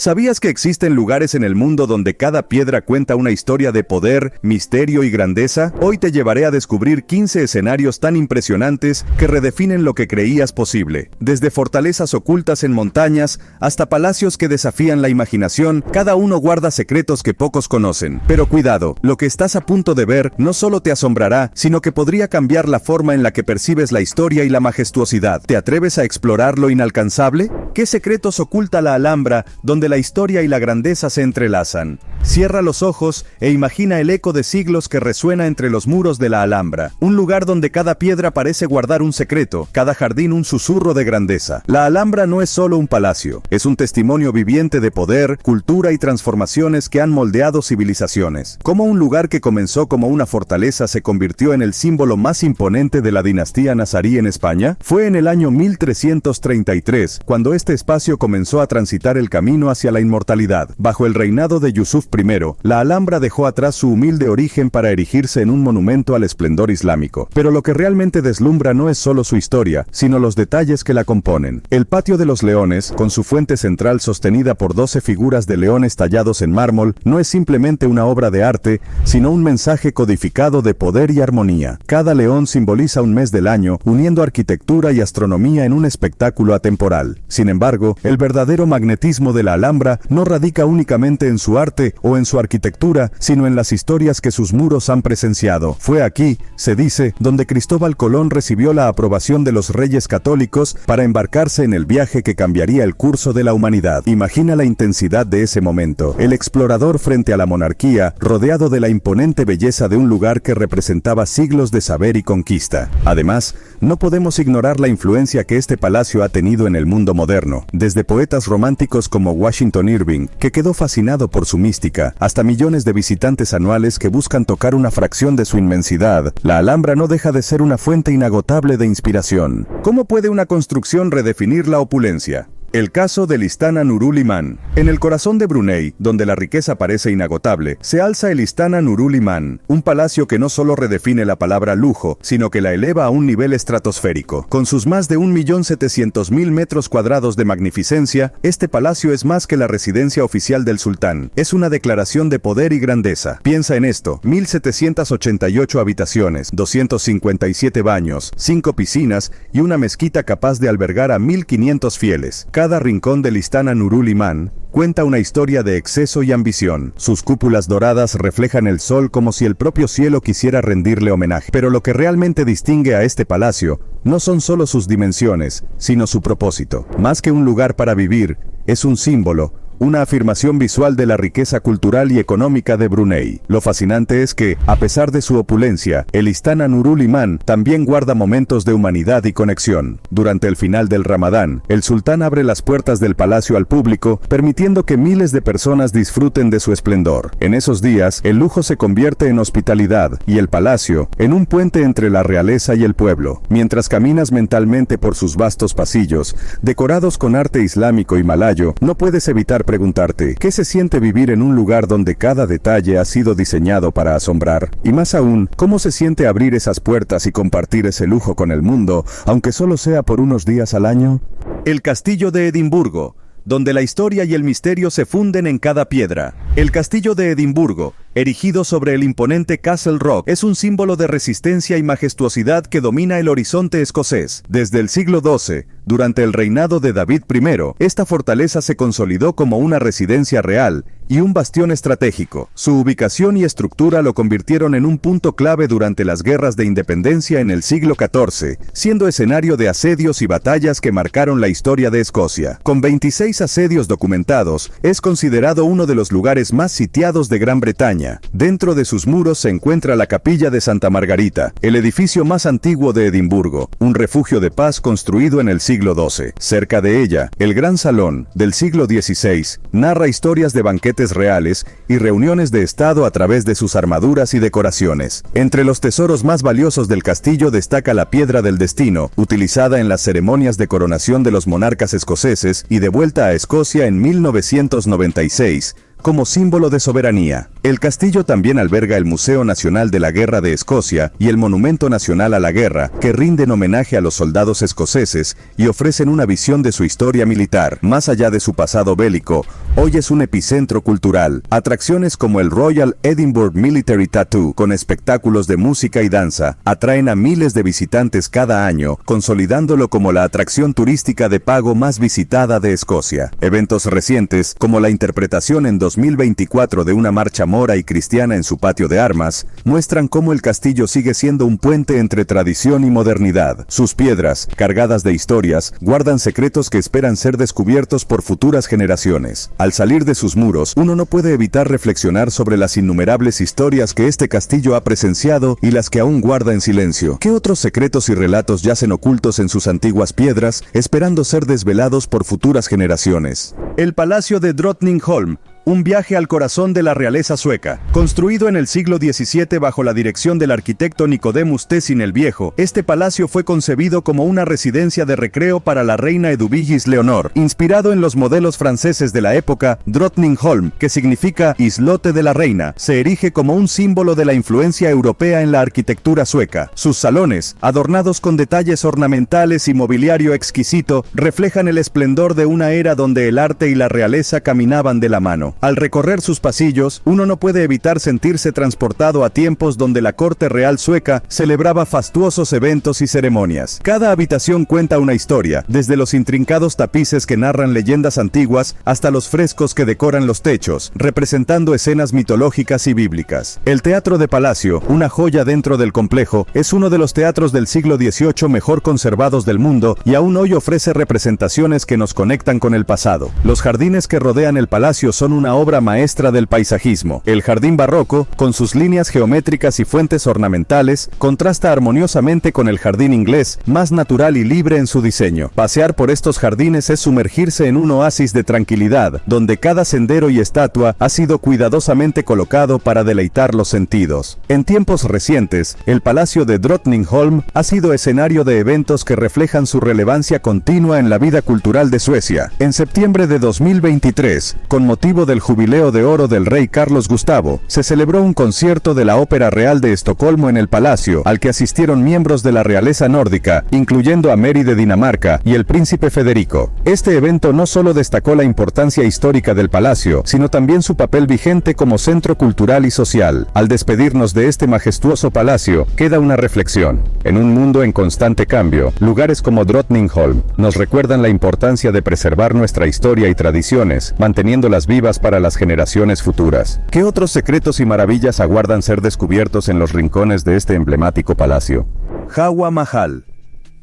¿Sabías que existen lugares en el mundo donde cada piedra cuenta una historia de poder, misterio y grandeza? Hoy te llevaré a descubrir 15 escenarios tan impresionantes que redefinen lo que creías posible. Desde fortalezas ocultas en montañas hasta palacios que desafían la imaginación, cada uno guarda secretos que pocos conocen. Pero cuidado, lo que estás a punto de ver no solo te asombrará, sino que podría cambiar la forma en la que percibes la historia y la majestuosidad. ¿Te atreves a explorar lo inalcanzable? ¿Qué secretos oculta la Alhambra, donde la historia y la grandeza se entrelazan? Cierra los ojos e imagina el eco de siglos que resuena entre los muros de la Alhambra, un lugar donde cada piedra parece guardar un secreto, cada jardín un susurro de grandeza. La Alhambra no es solo un palacio, es un testimonio viviente de poder, cultura y transformaciones que han moldeado civilizaciones. Como un lugar que comenzó como una fortaleza se convirtió en el símbolo más imponente de la dinastía nazarí en España. Fue en el año 1333 cuando este espacio comenzó a transitar el camino hacia la inmortalidad. Bajo el reinado de Yusuf I, la Alhambra dejó atrás su humilde origen para erigirse en un monumento al esplendor islámico. Pero lo que realmente deslumbra no es solo su historia, sino los detalles que la componen. El Patio de los Leones, con su fuente central sostenida por 12 figuras de leones tallados en mármol, no es simplemente una obra de arte, sino un mensaje codificado de poder y armonía. Cada león simboliza un mes del año, uniendo arquitectura y astronomía en un espectáculo atemporal. Sin embargo, el verdadero magnetismo de la Alhambra no radica únicamente en su arte o en su arquitectura, sino en las historias que sus muros han presenciado. Fue aquí, se dice, donde Cristóbal Colón recibió la aprobación de los reyes católicos para embarcarse en el viaje que cambiaría el curso de la humanidad. Imagina la intensidad de ese momento. El explorador frente a la monarquía, rodeado de la imponente belleza de un lugar que representaba siglos de saber y conquista. Además, no podemos ignorar la influencia que este palacio ha tenido en el mundo moderno. Desde poetas románticos como Washington Irving, que quedó fascinado por su mística, hasta millones de visitantes anuales que buscan tocar una fracción de su inmensidad, la Alhambra no deja de ser una fuente inagotable de inspiración. ¿Cómo puede una construcción redefinir la opulencia? El caso del Istana Nurul Iman. En el corazón de Brunei, donde la riqueza parece inagotable, se alza el Istana Nurul Iman, un palacio que no solo redefine la palabra lujo, sino que la eleva a un nivel estratosférico. Con sus más de 1.700.000 metros cuadrados de magnificencia, este palacio es más que la residencia oficial del sultán. Es una declaración de poder y grandeza. Piensa en esto: 1.788 habitaciones, 257 baños, 5 piscinas y una mezquita capaz de albergar a 1.500 fieles. Cada rincón del Istana Nurul Iman cuenta una historia de exceso y ambición. Sus cúpulas doradas reflejan el sol como si el propio cielo quisiera rendirle homenaje. Pero lo que realmente distingue a este palacio no son solo sus dimensiones, sino su propósito. Más que un lugar para vivir, es un símbolo, una afirmación visual de la riqueza cultural y económica de Brunei. Lo fascinante es que, a pesar de su opulencia, el Istana Nurul Iman también guarda momentos de humanidad y conexión. Durante el final del Ramadán, el sultán abre las puertas del palacio al público, permitiendo que miles de personas disfruten de su esplendor. En esos días, el lujo se convierte en hospitalidad, y el palacio, en un puente entre la realeza y el pueblo. Mientras caminas mentalmente por sus vastos pasillos, decorados con arte islámico y malayo, no puedes evitar preguntarte, ¿qué se siente vivir en un lugar donde cada detalle ha sido diseñado para asombrar? Y más aún, ¿cómo se siente abrir esas puertas y compartir ese lujo con el mundo, aunque solo sea por unos días al año? El Castillo de Edimburgo, donde la historia y el misterio se funden en cada piedra. El Castillo de Edimburgo, erigido sobre el imponente Castle Rock, es un símbolo de resistencia y majestuosidad que domina el horizonte escocés. Desde el siglo XII, durante el reinado de David I, esta fortaleza se consolidó como una residencia real y un bastión estratégico. Su ubicación y estructura lo convirtieron en un punto clave durante las guerras de independencia en el siglo XIV, siendo escenario de asedios y batallas que marcaron la historia de Escocia. Con 26 asedios documentados, es considerado uno de los lugares más sitiados de Gran Bretaña. Dentro de sus muros se encuentra la Capilla de Santa Margarita, el edificio más antiguo de Edimburgo, un refugio de paz construido en el siglo XII. Cerca de ella, el Gran Salón, del siglo XVI, narra historias de banquetes reales y reuniones de estado a través de sus armaduras y decoraciones. Entre los tesoros más valiosos del castillo destaca la Piedra del Destino, utilizada en las ceremonias de coronación de los monarcas escoceses y de vuelta a Escocia en 1996, como símbolo de soberanía. El castillo también alberga el Museo Nacional de la Guerra de Escocia y el Monumento Nacional a la Guerra, que rinden homenaje a los soldados escoceses y ofrecen una visión de su historia militar. Más allá de su pasado bélico, hoy es un epicentro cultural. Atracciones como el Royal Edinburgh Military Tattoo, con espectáculos de música y danza, atraen a miles de visitantes cada año, consolidándolo como la atracción turística de pago más visitada de Escocia. Eventos recientes, como la interpretación en 2024 de una marcha mora y cristiana en su patio de armas, muestran cómo el castillo sigue siendo un puente entre tradición y modernidad. Sus piedras, cargadas de historias, guardan secretos que esperan ser descubiertos por futuras generaciones. Al salir de sus muros, uno no puede evitar reflexionar sobre las innumerables historias que este castillo ha presenciado y las que aún guarda en silencio. ¿Qué otros secretos y relatos yacen ocultos en sus antiguas piedras, esperando ser desvelados por futuras generaciones? El Palacio de Drottningholm. Un viaje al corazón de la realeza sueca. Construido en el siglo XVII bajo la dirección del arquitecto Nicodemus Tessin el Viejo, este palacio fue concebido como una residencia de recreo para la reina Eduvigis Leonor. Inspirado en los modelos franceses de la época, Drottningholm, que significa islote de la reina, se erige como un símbolo de la influencia europea en la arquitectura sueca. Sus salones, adornados con detalles ornamentales y mobiliario exquisito, reflejan el esplendor de una era donde el arte y la realeza caminaban de la mano. Al recorrer sus pasillos, uno no puede evitar sentirse transportado a tiempos donde la corte real sueca celebraba fastuosos eventos y ceremonias. Cada habitación cuenta una historia, desde los intrincados tapices que narran leyendas antiguas hasta los frescos que decoran los techos, representando escenas mitológicas y bíblicas. El Teatro de Palacio, una joya dentro del complejo, es uno de los teatros del siglo XVIII mejor conservados del mundo y aún hoy ofrece representaciones que nos conectan con el pasado. Los jardines que rodean el palacio son una obra maestra del paisajismo. El jardín barroco, con sus líneas geométricas y fuentes ornamentales, contrasta armoniosamente con el jardín inglés, más natural y libre en su diseño. Pasear por estos jardines es sumergirse en un oasis de tranquilidad, donde cada sendero y estatua ha sido cuidadosamente colocado para deleitar los sentidos. En tiempos recientes, el Palacio de Drottningholm ha sido escenario de eventos que reflejan su relevancia continua en la vida cultural de Suecia. En septiembre de 2023, con motivo del Jubileo de Oro del rey Carlos Gustavo, se celebró un concierto de la Ópera Real de Estocolmo en el palacio, al que asistieron miembros de la realeza nórdica, incluyendo a Mary de Dinamarca y el príncipe Federico. Este evento no solo destacó la importancia histórica del palacio, sino también su papel vigente como centro cultural y social. Al despedirnos de este majestuoso palacio, queda una reflexión. En un mundo en constante cambio, lugares como Drottningholm nos recuerdan la importancia de preservar nuestra historia y tradiciones, manteniéndolas vivas para las generaciones futuras. ¿Qué otros secretos y maravillas aguardan ser descubiertos en los rincones de este emblemático palacio? Hawa Mahal.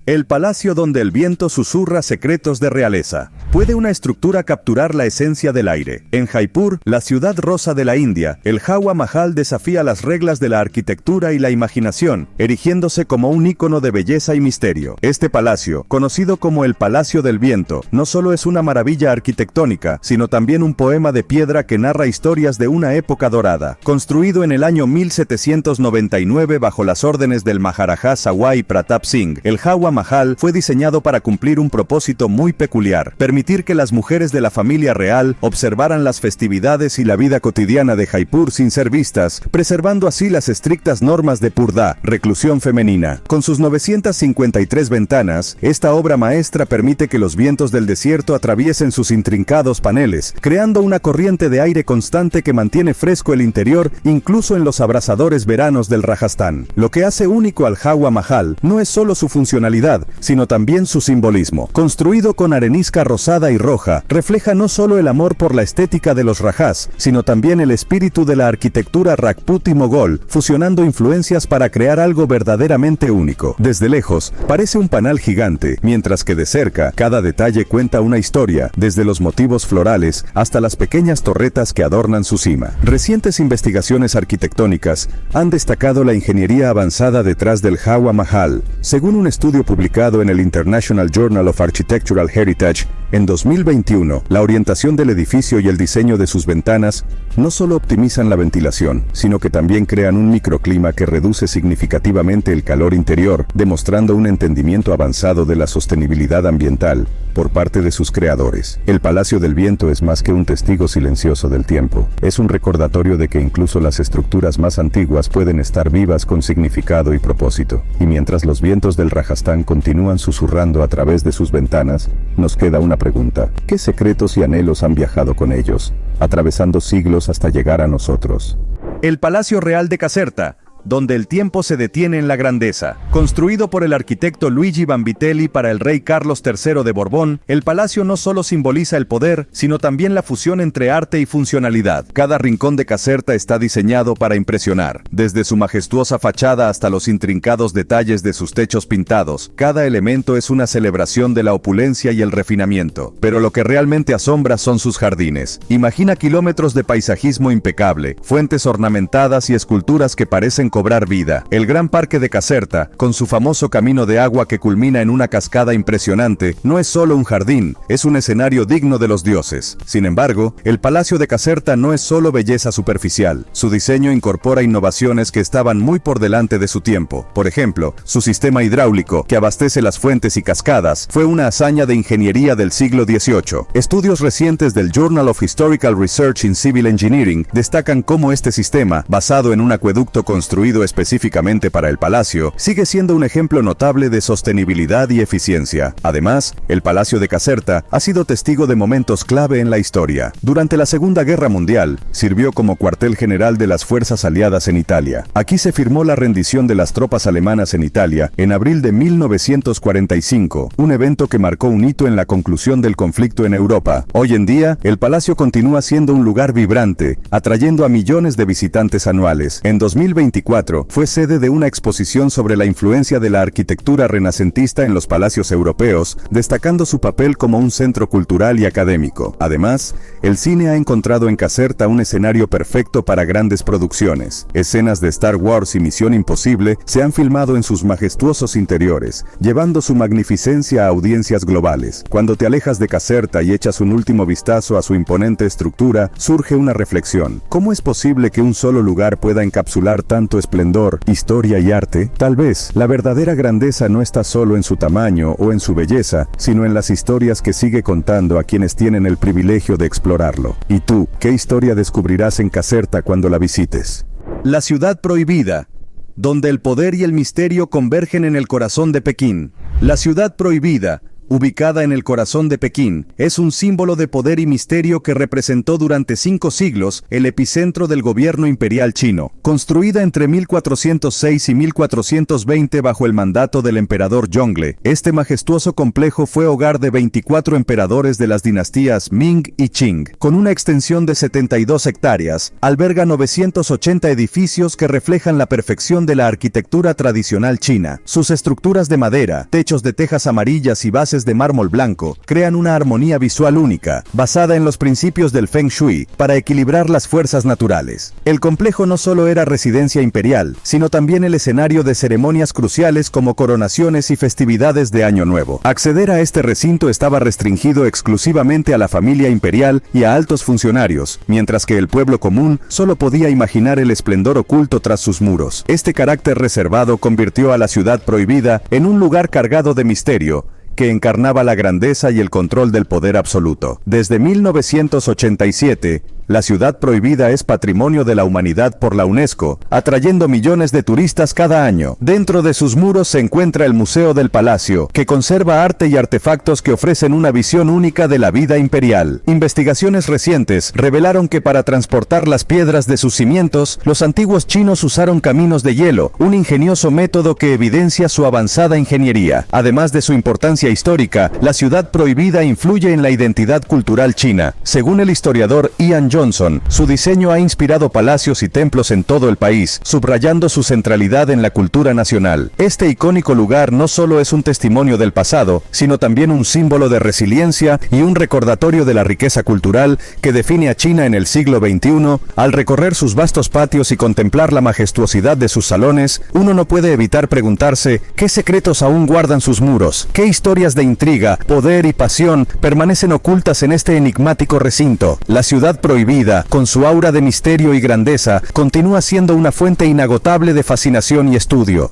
El palacio donde el viento susurra secretos de realeza. ¿Puede una estructura capturar la esencia del aire? En Jaipur, la ciudad rosa de la India, el Hawa Mahal desafía las reglas de la arquitectura y la imaginación, erigiéndose como un ícono de belleza y misterio. Este palacio, conocido como el Palacio del Viento, no solo es una maravilla arquitectónica, sino también un poema de piedra que narra historias de una época dorada. Construido en el año 1799 bajo las órdenes del Maharaja Sawai Pratap Singh, el Hawa Mahal fue diseñado para cumplir un propósito muy peculiar: permitir que las mujeres de la familia real observaran las festividades y la vida cotidiana de Jaipur sin ser vistas, preservando así las estrictas normas de Purda, reclusión femenina. Con sus 953 ventanas, esta obra maestra permite que los vientos del desierto atraviesen sus intrincados paneles, creando una corriente de aire constante que mantiene fresco el interior incluso en los abrasadores veranos del Rajastán. Lo que hace único al Hawa Mahal no es solo su funcionalidad, sino también su simbolismo. Construido con arenisca rosada y roja, refleja no solo el amor por la estética de los Rajas, sino también el espíritu de la arquitectura Rajput y Mogol, fusionando influencias para crear algo verdaderamente único. Desde lejos, parece un panal gigante, mientras que de cerca, cada detalle cuenta una historia, desde los motivos florales hasta las pequeñas torretas que adornan su cima. Recientes investigaciones arquitectónicas han destacado la ingeniería avanzada detrás del Hawa Mahal. Según un estudio publicado en el International Journal of Architectural Heritage, en 2021, la orientación del edificio y el diseño de sus ventanas no solo optimizan la ventilación, sino que también crean un microclima que reduce significativamente el calor interior, demostrando un entendimiento avanzado de la sostenibilidad ambiental. por parte de sus creadores. El Palacio del Viento es más que un testigo silencioso del tiempo. Es un recordatorio de que incluso las estructuras más antiguas pueden estar vivas con significado y propósito. Y mientras los vientos del Rajastán continúan susurrando a través de sus ventanas, nos queda una pregunta. ¿Qué secretos y anhelos han viajado con ellos, atravesando siglos hasta llegar a nosotros? El Palacio Real de Caserta, donde el tiempo se detiene en la grandeza. Construido por el arquitecto Luigi Vanvitelli para el rey Carlos III de Borbón, el palacio no solo simboliza el poder, sino también la fusión entre arte y funcionalidad. Cada rincón de Caserta está diseñado para impresionar. Desde su majestuosa fachada hasta los intrincados detalles de sus techos pintados, cada elemento es una celebración de la opulencia y el refinamiento. Pero lo que realmente asombra son sus jardines. Imagina kilómetros de paisajismo impecable, fuentes ornamentadas y esculturas que parecen cobrar vida. El gran parque de Caserta, con su famoso camino de agua que culmina en una cascada impresionante, no es solo un jardín, es un escenario digno de los dioses. Sin embargo, el Palacio de Caserta no es solo belleza superficial. Su diseño incorpora innovaciones que estaban muy por delante de su tiempo. Por ejemplo, su sistema hidráulico, que abastece las fuentes y cascadas, fue una hazaña de ingeniería del siglo XVIII. Estudios recientes del Journal of Historical Research in Civil Engineering destacan cómo este sistema, basado en un acueducto construido específicamente para el palacio, sigue siendo un ejemplo notable de sostenibilidad y eficiencia. Además, el Palacio de Caserta ha sido testigo de momentos clave en la historia. Durante la Segunda Guerra Mundial, sirvió como cuartel general de las fuerzas aliadas en Italia. Aquí se firmó la rendición de las tropas alemanas en Italia en abril de 1945, un evento que marcó un hito en la conclusión del conflicto en Europa. Hoy en día, el palacio continúa siendo un lugar vibrante, atrayendo a millones de visitantes anuales. En 2024, fue sede de una exposición sobre la influencia de la arquitectura renacentista en los palacios europeos, destacando su papel como un centro cultural y académico. Además, el cine ha encontrado en Caserta un escenario perfecto para grandes producciones. Escenas de Star Wars y Misión Imposible se han filmado en sus majestuosos interiores, llevando su magnificencia a audiencias globales. Cuando te alejas de Caserta y echas un último vistazo a su imponente estructura, surge una reflexión. ¿Cómo es posible que un solo lugar pueda encapsular tanto esplendor, historia y arte? Tal vez, la verdadera grandeza no está solo en su tamaño o en su belleza, sino en las historias que sigue contando a quienes tienen el privilegio de explorarlo. ¿Y tú, qué historia descubrirás en Caserta cuando la visites? La ciudad prohibida, donde el poder y el misterio convergen en el corazón de Pekín. La ciudad prohibida, ubicada en el corazón de Pekín, es un símbolo de poder y misterio que representó durante 5 siglos el epicentro del gobierno imperial chino. Construida entre 1406 y 1420 bajo el mandato del emperador Yongle, este majestuoso complejo fue hogar de 24 emperadores de las dinastías Ming y Qing. Con una extensión de 72 hectáreas, alberga 980 edificios que reflejan la perfección de la arquitectura tradicional china. Sus estructuras de madera, techos de tejas amarillas y bases de mármol blanco crean una armonía visual única, basada en los principios del Feng Shui, para equilibrar las fuerzas naturales. El complejo no solo era residencia imperial, sino también el escenario de ceremonias cruciales como coronaciones y festividades de Año Nuevo. Acceder a este recinto estaba restringido exclusivamente a la familia imperial y a altos funcionarios, mientras que el pueblo común solo podía imaginar el esplendor oculto tras sus muros. Este carácter reservado convirtió a la ciudad prohibida en un lugar cargado de misterio, que encarnaba la grandeza y el control del poder absoluto. Desde 1987, la ciudad prohibida es patrimonio de la humanidad por la UNESCO, atrayendo millones de turistas cada año. Dentro de sus muros se encuentra el Museo del Palacio, que conserva arte y artefactos que ofrecen una visión única de la vida imperial. Investigaciones recientes revelaron que para transportar las piedras de sus cimientos, los antiguos chinos usaron caminos de hielo, un ingenioso método que evidencia su avanzada ingeniería. Además de su importancia histórica, la ciudad prohibida influye en la identidad cultural china. Según el historiador Ian Johnson, su diseño ha inspirado palacios y templos en todo el país, subrayando su centralidad en la cultura nacional. Este icónico lugar no solo es un testimonio del pasado, sino también un símbolo de resiliencia y un recordatorio de la riqueza cultural que define a China en el siglo XXI. Al recorrer sus vastos patios y contemplar la majestuosidad de sus salones, uno no puede evitar preguntarse qué secretos aún guardan sus muros, qué historias de intriga, poder y pasión permanecen ocultas en este enigmático recinto. La ciudad prohibida, con su aura de misterio y grandeza, continúa siendo una fuente inagotable de fascinación y estudio.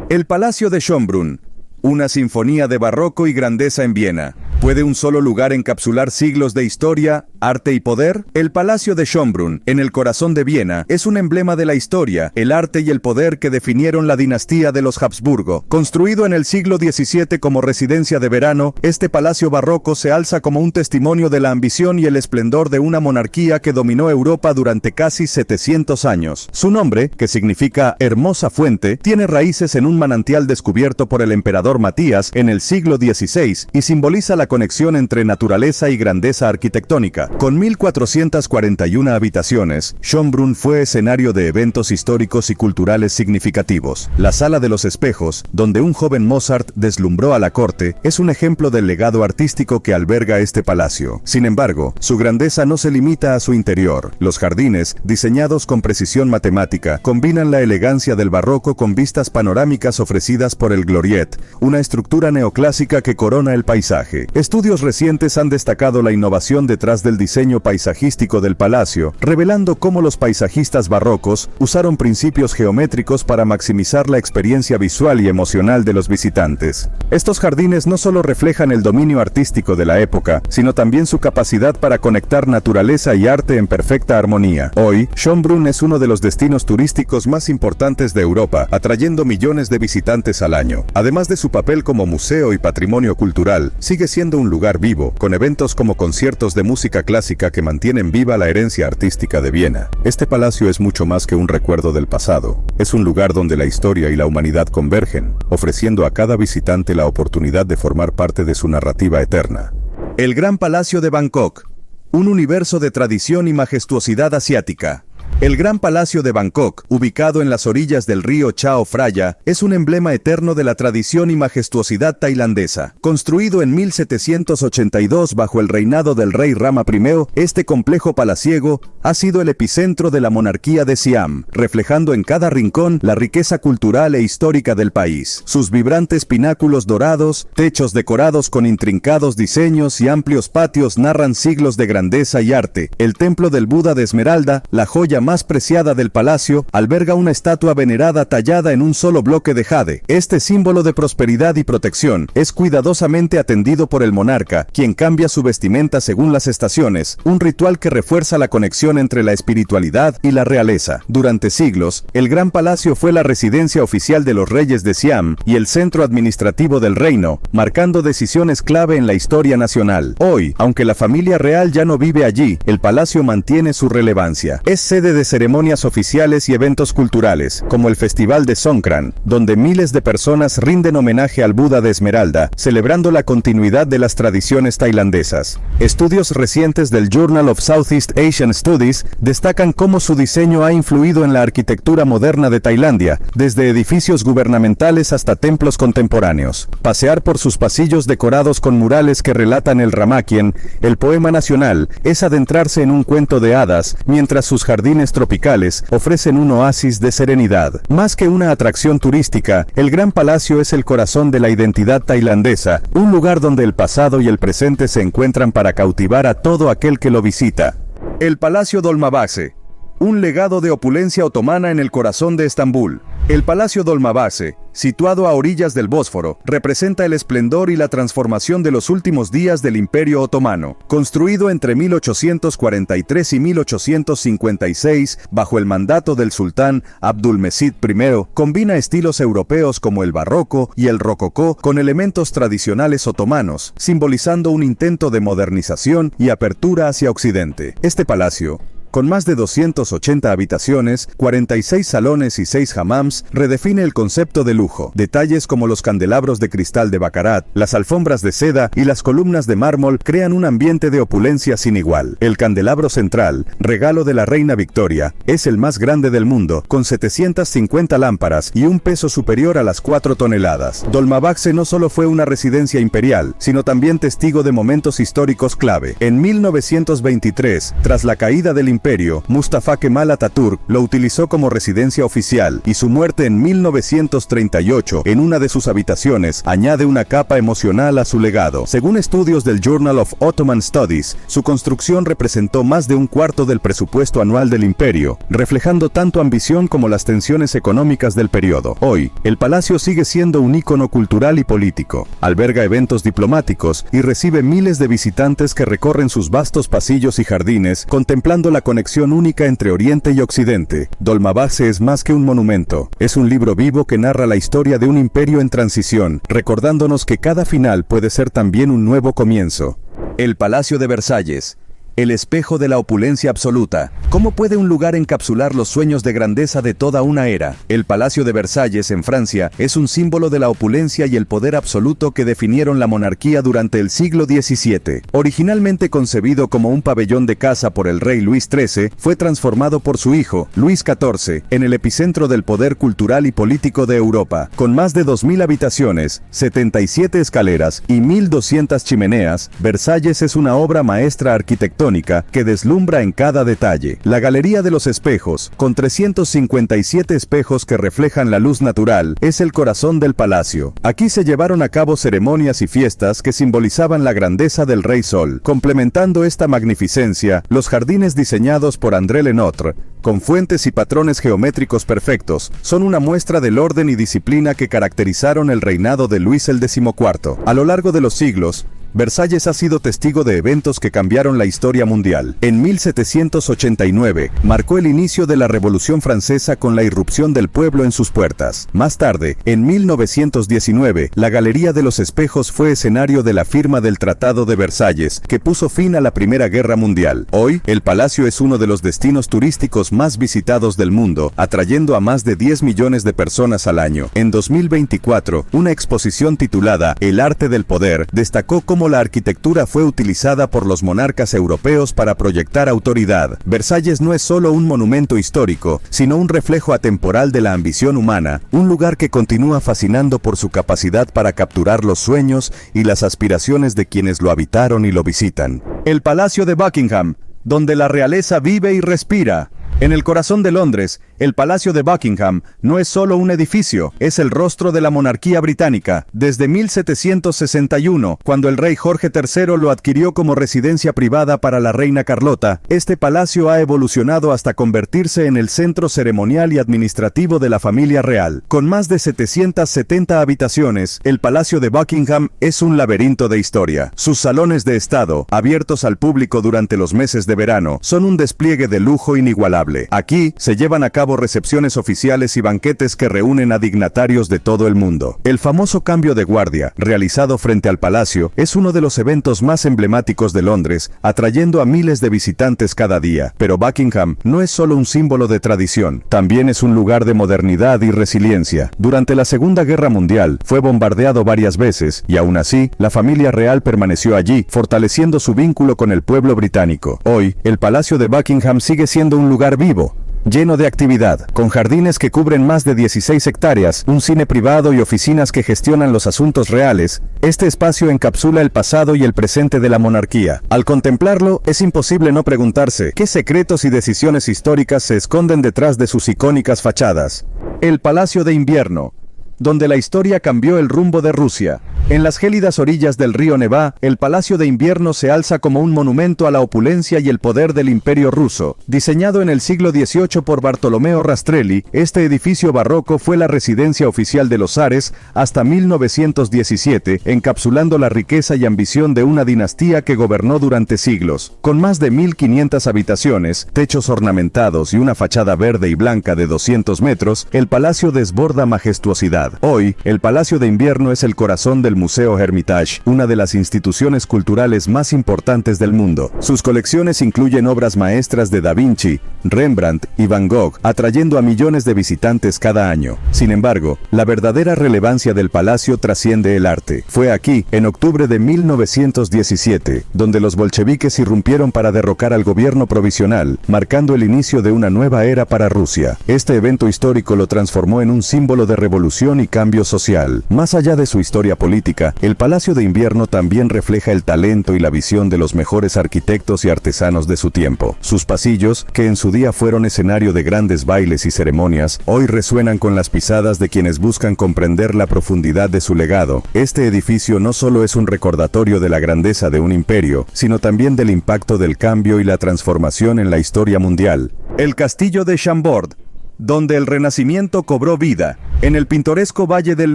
El Palacio de Schönbrunn, una sinfonía de barroco y grandeza en Viena. ¿Puede un solo lugar encapsular siglos de historia, arte y poder? El Palacio de Schönbrunn, en el corazón de Viena, es un emblema de la historia, el arte y el poder que definieron la dinastía de los Habsburgo. Construido en el siglo XVII como residencia de verano, este palacio barroco se alza como un testimonio de la ambición y el esplendor de una monarquía que dominó Europa durante casi 700 años. Su nombre, que significa hermosa fuente, tiene raíces en un manantial descubierto por el emperador Matías en el siglo XVI y simboliza la conexión entre naturaleza y grandeza arquitectónica. Con 1.441 habitaciones, Schönbrunn fue escenario de eventos históricos y culturales significativos. La Sala de los Espejos, donde un joven Mozart deslumbró a la corte, es un ejemplo del legado artístico que alberga este palacio. Sin embargo, su grandeza no se limita a su interior. Los jardines, diseñados con precisión matemática, combinan la elegancia del barroco con vistas panorámicas ofrecidas por el Gloriette, una estructura neoclásica que corona el paisaje. Estudios recientes han destacado la innovación detrás del diseño paisajístico del palacio, revelando cómo los paisajistas barrocos usaron principios geométricos para maximizar la experiencia visual y emocional de los visitantes. Estos jardines no solo reflejan el dominio artístico de la época, sino también su capacidad para conectar naturaleza y arte en perfecta armonía. Hoy, Schönbrunn es uno de los destinos turísticos más importantes de Europa, atrayendo millones de visitantes al año. Además de su papel como museo y patrimonio cultural, sigue siendo un lugar vivo, con eventos como conciertos de música clásica que mantienen viva la herencia artística de Viena. Este palacio es mucho más que un recuerdo del pasado. Es un lugar donde la historia y la humanidad convergen, ofreciendo a cada visitante la oportunidad de formar parte de su narrativa eterna. El Gran Palacio de Bangkok, un universo de tradición y majestuosidad asiática. El Gran Palacio de Bangkok, ubicado en las orillas del río Chao Phraya, es un emblema eterno de la tradición y majestuosidad tailandesa. Construido en 1782 bajo el reinado del rey Rama I, este complejo palaciego ha sido el epicentro de la monarquía de Siam, reflejando en cada rincón la riqueza cultural e histórica del país. Sus vibrantes pináculos dorados, techos decorados con intrincados diseños y amplios patios narran siglos de grandeza y arte. El templo del Buda de Esmeralda, la joya más preciada del palacio, alberga una estatua venerada tallada en un solo bloque de jade. Este símbolo de prosperidad y protección es cuidadosamente atendido por el monarca, quien cambia su vestimenta según las estaciones, un ritual que refuerza la conexión entre la espiritualidad y la realeza. Durante siglos, el Gran Palacio fue la residencia oficial de los reyes de Siam y el centro administrativo del reino, marcando decisiones clave en la historia nacional. Hoy, aunque la familia real ya no vive allí, el palacio mantiene su relevancia. Es sede de ceremonias oficiales y eventos culturales, como el Festival de Songkran, donde miles de personas rinden homenaje al Buda de Esmeralda, celebrando la continuidad de las tradiciones tailandesas. Estudios recientes del Journal of Southeast Asian Studies destacan cómo su diseño ha influido en la arquitectura moderna de Tailandia, desde edificios gubernamentales hasta templos contemporáneos. Pasear por sus pasillos decorados con murales que relatan el Ramakien, el poema nacional, es adentrarse en un cuento de hadas, mientras sus jardines tropicales ofrecen un oasis de serenidad. Más que una atracción turística, el Gran Palacio es el corazón de la identidad tailandesa, un lugar donde el pasado y el presente se encuentran para cautivar a todo aquel que lo visita. El Palacio Dolmabahce, un legado de opulencia otomana en el corazón de Estambul. El Palacio Dolmabahce, situado a orillas del Bósforo, representa el esplendor y la transformación de los últimos días del Imperio Otomano. Construido entre 1843 y 1856, bajo el mandato del sultán Abdülmecid I, combina estilos europeos como el barroco y el rococó con elementos tradicionales otomanos, simbolizando un intento de modernización y apertura hacia Occidente. Este palacio, con más de 280 habitaciones, 46 salones y 6 hammams, redefine el concepto de lujo. Detalles como los candelabros de cristal de Baccarat, las alfombras de seda y las columnas de mármol crean un ambiente de opulencia sin igual. El candelabro central, regalo de la reina Victoria, es el más grande del mundo, con 750 lámparas y un peso superior a las 4 toneladas. Dolmabahce no solo fue una residencia imperial, sino también testigo de momentos históricos clave. En 1923, tras la caída del Imperio imperio, Mustafa Kemal Atatürk, lo utilizó como residencia oficial, y su muerte en 1938 en una de sus habitaciones añade una capa emocional a su legado. Según estudios del Journal of Ottoman Studies, su construcción representó más de un cuarto del presupuesto anual del imperio, reflejando tanto ambición como las tensiones económicas del periodo. Hoy, el palacio sigue siendo un ícono cultural y político. Alberga eventos diplomáticos y recibe miles de visitantes que recorren sus vastos pasillos y jardines, contemplando la conexión única entre Oriente y Occidente. Dolmabahce es más que un monumento. Es un libro vivo que narra la historia de un imperio en transición, recordándonos que cada final puede ser también un nuevo comienzo. El Palacio de Versalles. El espejo de la opulencia absoluta. ¿Cómo puede un lugar encapsular los sueños de grandeza de toda una era? El Palacio de Versalles, en Francia, es un símbolo de la opulencia y el poder absoluto que definieron la monarquía durante el siglo XVII. Originalmente concebido como un pabellón de caza por el rey Luis XIII, fue transformado por su hijo, Luis XIV, en el epicentro del poder cultural y político de Europa. Con más de 2.000 habitaciones, 77 escaleras y 1.200 chimeneas, Versalles es una obra maestra arquitectónica que deslumbra en cada detalle. La Galería de los Espejos, con 357 espejos que reflejan la luz natural, es el corazón del palacio. Aquí se llevaron a cabo ceremonias y fiestas que simbolizaban la grandeza del Rey Sol. Complementando esta magnificencia, los jardines diseñados por André Lenotre, con fuentes y patrones geométricos perfectos, son una muestra del orden y disciplina que caracterizaron el reinado de Luis el XIV. A lo largo de los siglos, Versalles ha sido testigo de eventos que cambiaron la historia mundial. En 1789, marcó el inicio de la Revolución Francesa con la irrupción del pueblo en sus puertas. Más tarde, en 1919, la Galería de los Espejos fue escenario de la firma del Tratado de Versalles, que puso fin a la Primera Guerra Mundial. Hoy, el palacio es uno de los destinos turísticos más visitados del mundo, atrayendo a más de 10 millones de personas al año. En 2024, una exposición titulada El arte del poder destacó cómo la arquitectura fue utilizada por los monarcas europeos para proyectar autoridad. Versalles no es solo un monumento histórico, sino un reflejo atemporal de la ambición humana, un lugar que continúa fascinando por su capacidad para capturar los sueños y las aspiraciones de quienes lo habitaron y lo visitan. El Palacio de Buckingham, donde la realeza vive y respira. En el corazón de Londres, el Palacio de Buckingham no es solo un edificio, es el rostro de la monarquía británica. Desde 1761, cuando el rey Jorge III lo adquirió como residencia privada para la reina Carlota, este palacio ha evolucionado hasta convertirse en el centro ceremonial y administrativo de la familia real. Con más de 770 habitaciones, el Palacio de Buckingham es un laberinto de historia. Sus salones de estado, abiertos al público durante los meses de verano, son un despliegue de lujo inigualable. Aquí se llevan a cabo recepciones oficiales y banquetes que reúnen a dignatarios de todo el mundo. El famoso cambio de guardia, realizado frente al palacio, es uno de los eventos más emblemáticos de Londres, atrayendo a miles de visitantes cada día. Pero Buckingham no es solo un símbolo de tradición, también es un lugar de modernidad y resiliencia. Durante la Segunda Guerra Mundial, fue bombardeado varias veces, y aún así, la familia real permaneció allí, fortaleciendo su vínculo con el pueblo británico. Hoy, el Palacio de Buckingham sigue siendo un lugar vivo, lleno de actividad, con jardines que cubren más de 16 hectáreas, un cine privado y oficinas que gestionan los asuntos reales. Este espacio encapsula el pasado y el presente de la monarquía. Al contemplarlo, es imposible no preguntarse qué secretos y decisiones históricas se esconden detrás de sus icónicas fachadas. El Palacio de Invierno, donde la historia cambió el rumbo de Rusia. En las gélidas orillas del río Nevá, el Palacio de Invierno se alza como un monumento a la opulencia y el poder del Imperio ruso. Diseñado en el siglo XVIII por Bartolomeo Rastrelli, este edificio barroco fue la residencia oficial de los zares hasta 1917, encapsulando la riqueza y ambición de una dinastía que gobernó durante siglos. Con más de 1.500 habitaciones, techos ornamentados y una fachada verde y blanca de 200 metros, el palacio desborda majestuosidad. Hoy, el Palacio de Invierno es el corazón del Museo Hermitage, una de las instituciones culturales más importantes del mundo. Sus colecciones incluyen obras maestras de Da Vinci, Rembrandt y Van Gogh, atrayendo a millones de visitantes cada año. Sin embargo, la verdadera relevancia del palacio trasciende el arte. Fue aquí, en octubre de 1917, donde los bolcheviques irrumpieron para derrocar al gobierno provisional, marcando el inicio de una nueva era para Rusia. Este evento histórico lo transformó en un símbolo de revolución y cambio social. Más allá de su historia política, política, el Palacio de Invierno también refleja el talento y la visión de los mejores arquitectos y artesanos de su tiempo. Sus pasillos, que en su día fueron escenario de grandes bailes y ceremonias, hoy resuenan con las pisadas de quienes buscan comprender la profundidad de su legado. Este edificio no solo es un recordatorio de la grandeza de un imperio, sino también del impacto del cambio y la transformación en la historia mundial. El Castillo de Chambord, donde el Renacimiento cobró vida. En el pintoresco Valle del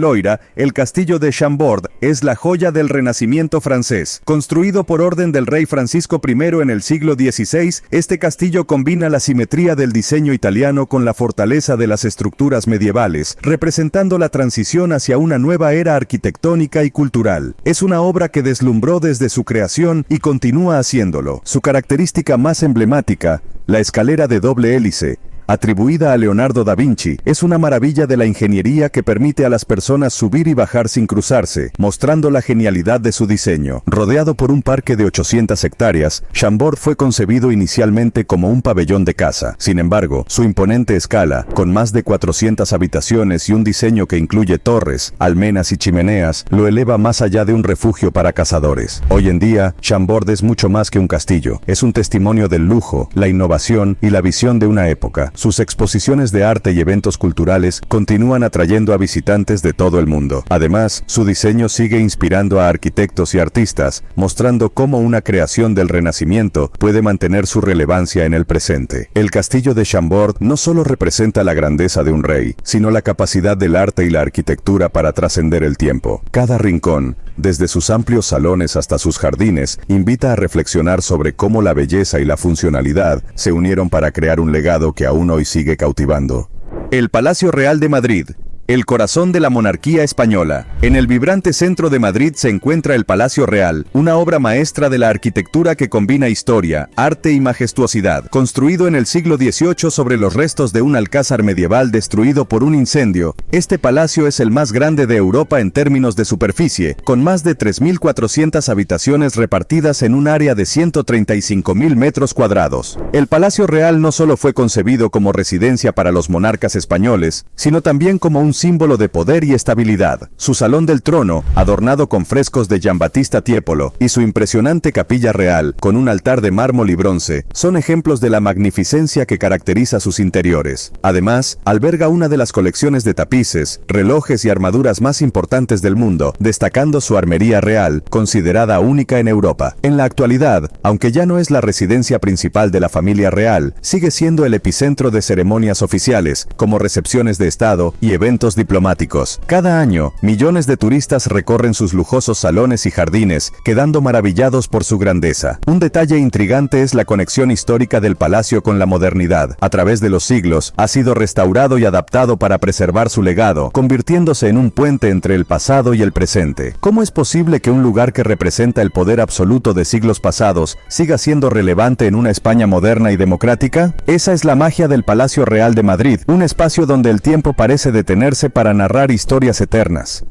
Loira, el Castillo de Chambord es la joya del Renacimiento francés. Construido por orden del rey Francisco I en el siglo XVI, este castillo combina la simetría del diseño italiano con la fortaleza de las estructuras medievales, representando la transición hacia una nueva era arquitectónica y cultural. Es una obra que deslumbró desde su creación y continúa haciéndolo. Su característica más emblemática, la escalera de doble hélice, atribuida a Leonardo da Vinci, es una maravilla de la ingeniería que permite a las personas subir y bajar sin cruzarse, mostrando la genialidad de su diseño. Rodeado por un parque de 800 hectáreas, Chambord fue concebido inicialmente como un pabellón de caza. Sin embargo, su imponente escala, con más de 400 habitaciones y un diseño que incluye torres, almenas y chimeneas, lo eleva más allá de un refugio para cazadores. Hoy en día, Chambord es mucho más que un castillo. Es un testimonio del lujo, la innovación y la visión de una época. Sus exposiciones de arte y eventos culturales continúan atrayendo a visitantes de todo el mundo. Además, su diseño sigue inspirando a arquitectos y artistas, mostrando cómo una creación del Renacimiento puede mantener su relevancia en el presente. El Castillo de Chambord no solo representa la grandeza de un rey, sino la capacidad del arte y la arquitectura para trascender el tiempo. Cada rincón, desde sus amplios salones hasta sus jardines, invita a reflexionar sobre cómo la belleza y la funcionalidad se unieron para crear un legado que aún hoy sigue cautivando. El Palacio Real de Madrid, el corazón de la monarquía española. En el vibrante centro de Madrid se encuentra el Palacio Real, una obra maestra de la arquitectura que combina historia, arte y majestuosidad. Construido en el siglo XVIII sobre los restos de un alcázar medieval destruido por un incendio, este palacio es el más grande de Europa en términos de superficie, con más de 3.400 habitaciones repartidas en un área de 135.000 metros cuadrados. El Palacio Real no solo fue concebido como residencia para los monarcas españoles, sino también como un símbolo de poder y estabilidad. Su salón del trono, adornado con frescos de Giambattista Tiepolo, y su impresionante capilla real, con un altar de mármol y bronce, son ejemplos de la magnificencia que caracteriza sus interiores. Además, alberga una de las colecciones de tapices, relojes y armaduras más importantes del mundo, destacando su armería real, considerada única en Europa. En la actualidad, aunque ya no es la residencia principal de la familia real, sigue siendo el epicentro de ceremonias oficiales, como recepciones de estado y eventos diplomáticos. Cada año, millones de turistas recorren sus lujosos salones y jardines, quedando maravillados por su grandeza. Un detalle intrigante es la conexión histórica del palacio con la modernidad. A través de los siglos, ha sido restaurado y adaptado para preservar su legado, convirtiéndose en un puente entre el pasado y el presente. ¿Cómo es posible que un lugar que representa el poder absoluto de siglos pasados siga siendo relevante en una España moderna y democrática? Esa es la magia del Palacio Real de Madrid, un espacio donde el tiempo parece detenerse para narrar historias eternas.